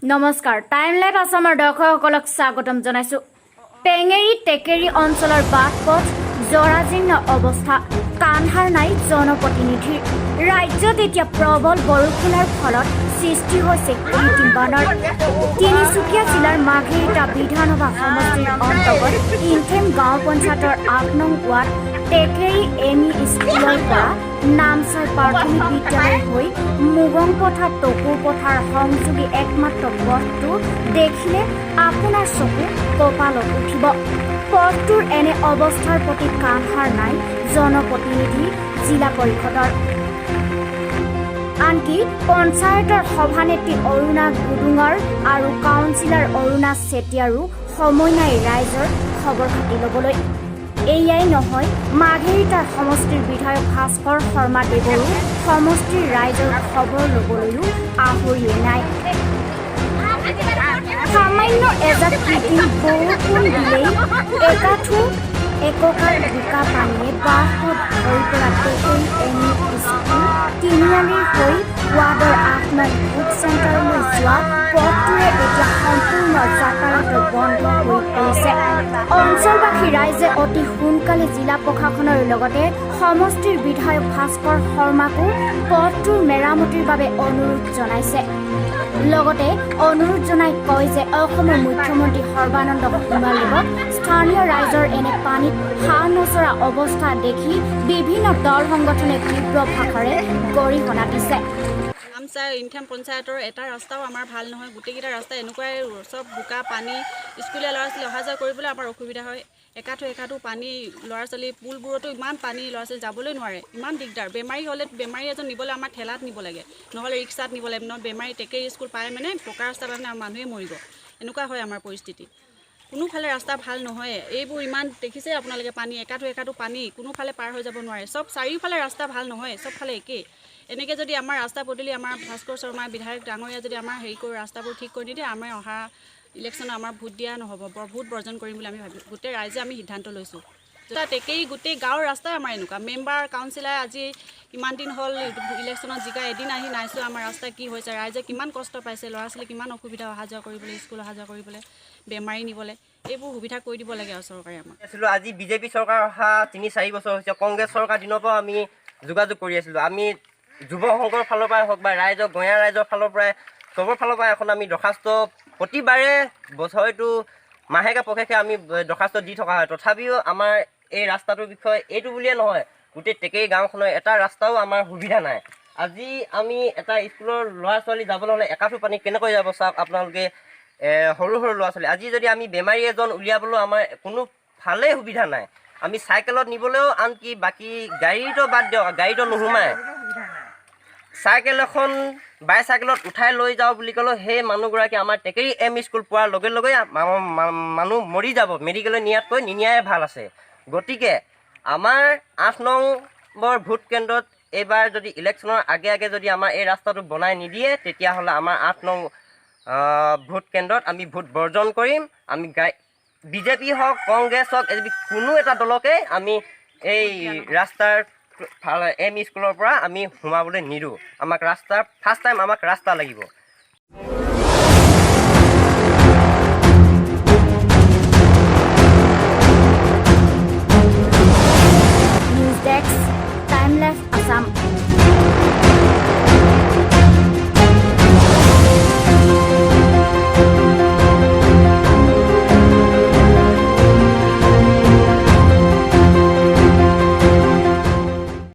নমস্কাৰ টাইমলাইট আসামৰ দৰ্শকসকলক স্বাগতম জনাইছো। টেঙেৰী টেকেৰী অঞ্চলৰ বাট পথ জৰাজীৰ্ণ অৱস্থা, কাণহাৰ নাই জনপ্ৰতিনিধিৰ। ৰাজ্যত এতিয়া প্ৰবল বৰষুণৰ ফলত সৃষ্টি হৈছে কৃত্ৰিম বানৰ। তিনিচুকীয়া জিলাৰ মাঘেৰিটা বিধানসভা সমষ্টিৰ অন্তৰ্গত ইনথেম গাঁও পঞ্চায়তৰ ৮ নং ৱাৰ্ড টেকেৰী এম ই স্কুলৰ পৰা নামচাই প্ৰাথমিক বিদ্যালয় হৈ মুগং পথাৰ টকু পথাৰ সংযোগী একমাত্ৰ পথটো দেখিলে আপোনাৰ চকু কঁপালত উঠিব। পথটোৰ এনে অৱস্থাৰ প্ৰতি কাণসাৰ নাই জনপ্ৰতিনিধি জিলা পৰিষদৰ। আনকি পঞ্চায়তৰ সভানেত্ৰী অৰুণা গুডুঙৰ আৰু কাউন্সিলৰ অৰুণা চেতিয়াৰো সময় নাই ৰাইজৰ খবৰ খাতি ল'বলৈ। এয়াই নহয়, মাঘেৰিটাৰ সমষ্টিৰ বিধায়ক ভাস্কৰ শৰ্মা দেৱৰো সমষ্টিৰ ৰাইজৰ খবৰ ল'বলৈও আহৰিয়ে নাই। সামান্য এজাক কৃত্ৰিম বৰষুণ দিলেই এককাৰ বোকা পানীয়ে বাঁহত ভৰি পৰা টেকেৰী এম ই স্কুল তিনিআলিৰ হৈ ৱাৰ্ডৰ ৮ নং বুথ চেণ্টাৰলৈ যোৱা পথটোৰে এতিয়া সম্পূৰ্ণ যাতায়াত বন্ধ হৈ পৰিছে। অঞ্চলবাসী ৰাইজে অতি সোনকালে জিলা প্ৰশাসনৰ লগতে সমষ্টিৰ বিধায়ক ভাস্কৰ শৰ্মাকো পথটোৰ মেৰামতিৰ বাবে অনুৰোধ জনাইছে। লগতে অনুৰোধ জনাই কয় যে অসমৰ মুখ্যমন্ত্ৰী সৰ্বানন্দ সোণোৱালৰ স্থানীয় ৰাইজৰ এনে পানীত হাঁহ নচৰা অৱস্থা দেখি বিভিন্ন দল সংগঠনে তীব্ৰ ভাষাৰে গৰিহণা দিছে। নামচাই ইনথেম পঞ্চায়তৰ এটা ৰাস্তাও আমাৰ ভাল নহয়। গোটেইকেইটা ৰাস্তা এনেকুৱাই চব বোকা পানী, স্কুলীয়া ল'ৰা ছোৱালী অহা যোৱা কৰিবলৈ আমাৰ অসুবিধা হয়। একাঠো পানী, ল'ৰা ছোৱালী পুলবোৰতো ইমান পানী, ল'ৰা ছোৱালী যাবলৈ নোৱাৰে, ইমান দিগদাৰ। বেমাৰী হ'লে বেমাৰী এজন নিবলৈ আমাৰ ঠেলাত নিব লাগে, নহ'লে ৰিক্সাত নিব লাগে। নহয় বেমাৰী টেকেৰী স্কুল পাই মানে পকা ৰাস্তা মানে মানুহে মৰিব, এনেকুৱা হয় আমাৰ পৰিস্থিতি। কোনোফালে ৰাস্তা ভাল নহয়। এইবোৰ ইমান দেখিছে আপোনালোকে পানী, একাঠো পানী, কোনোফালে পাৰ হৈ যাব নোৱাৰে। চব চাৰিওফালে ৰাস্তা ভাল নহয়, চবফালে একেই। এনেকৈ যদি আমাৰ ৰাস্তা পদূলি আমাৰ ভাস্কৰ শৰ্মা বিধায়ক ডাঙৰীয়া যদি আমাৰ হেৰি কৰি ৰাস্তাবোৰ ঠিক কৰি নিদিয়ে, আমাৰ অহা ইলেকশ্যনত আমাৰ ভোট দিয়া নহ'ব, ভোট বৰ্জন কৰিম বুলি আমি ভাবিছোঁ। গোটেই ৰাইজে আমি সিদ্ধান্ত লৈছোঁ। টেকেৰী গোটেই গাঁৱৰ ৰাস্তাই আমাৰ এনেকুৱা। মেম্বাৰ কাউন্সিলাৰ আজি কিমান দিন হ'ল ইলেকশ্যনত জিকা, এদিন আহি নাইছোঁ আমাৰ ৰাস্তা কি হৈছে, ৰাইজে কিমান কষ্ট পাইছে, ল'ৰা ছোৱালী কিমান অসুবিধা অহা যোৱা কৰিবলৈ, স্কুল অহা যোৱা কৰিবলৈ, বেমাৰী নিবলৈ, এইবোৰ সুবিধা কৰি দিব লাগে আৰু চৰকাৰে আমাক। আজি বিজেপি চৰকাৰ অহা ৩-৪ বছৰ হৈছে। কংগ্ৰেছ চৰকাৰ দিনৰ পৰা আমি যোগাযোগ কৰি আছিলোঁ। আমি যুৱ সংঘৰ ফালৰ পৰাই হওক বা ৰাইজৰ গঞা ৰাইজৰ ফালৰ পৰাই চবৰ ফালৰ পৰা এখন আমি দৰখাস্ত প্ৰতিবাৰে হয়তো মাহেকে পষেকে আমি দৰখাস্ত দি থকা হয়। তথাপিও আমাৰ এই ৰাস্তাটোৰ বিষয়ে এইটো বুলিয়ে নহয়, গোটেই টেকেৰী গাঁওখনৰ এটা ৰাস্তাও আমাৰ সুবিধা নাই। আজি আমি এটা স্কুলৰ ল'ৰা ছোৱালী যাবলৈ হ'লে একাঠো পানী কেনেকৈ যাব চাওক আপোনালোকে। সৰু ল'ৰা ছোৱালী আজি যদি আমি বেমাৰী এজন উলিয়াবলৈও আমাৰ কোনো ভালেই সুবিধা নাই। আমি চাইকেলত নিবলৈও, আনকি বাকী গাড়ীটো বাদ দিয়ক, গাড়ীটো নোসোমায়। চাইকেল এখন বাইচাইকেলত উঠাই লৈ যাওঁ বুলি ক'লেও সেই মানুহগৰাকী আমাৰ টেকেৰী এম ই স্কুল পোৱাৰ লগে লগে মানুহ মৰি যাব, মেডিকেললৈ নিয়াতকৈ নিনিয়াই ভাল আছে। গতিকে আমাৰ ৮ নম্বৰ ভোট কেন্দ্ৰত এইবাৰ যদি ইলেকশ্যনৰ আগে যদি আমাৰ এই ৰাস্তাটো বনাই নিদিয়ে, তেতিয়াহ'লে আমাৰ ৮ নং ভোট কেন্দ্ৰত আমি ভোট বৰ্জন কৰিম। আমি বিজেপি হওক, কংগ্ৰেছ হওক, কোনো এটা দলকে আমি এই ৰাস্তাৰ এম ই স্কুলৰ পৰা আমি সোমাবলৈ নিদিওঁ। আমাক ৰাস্তা ফাৰ্ষ্ট টাইম আমাক ৰাস্তা লাগিব।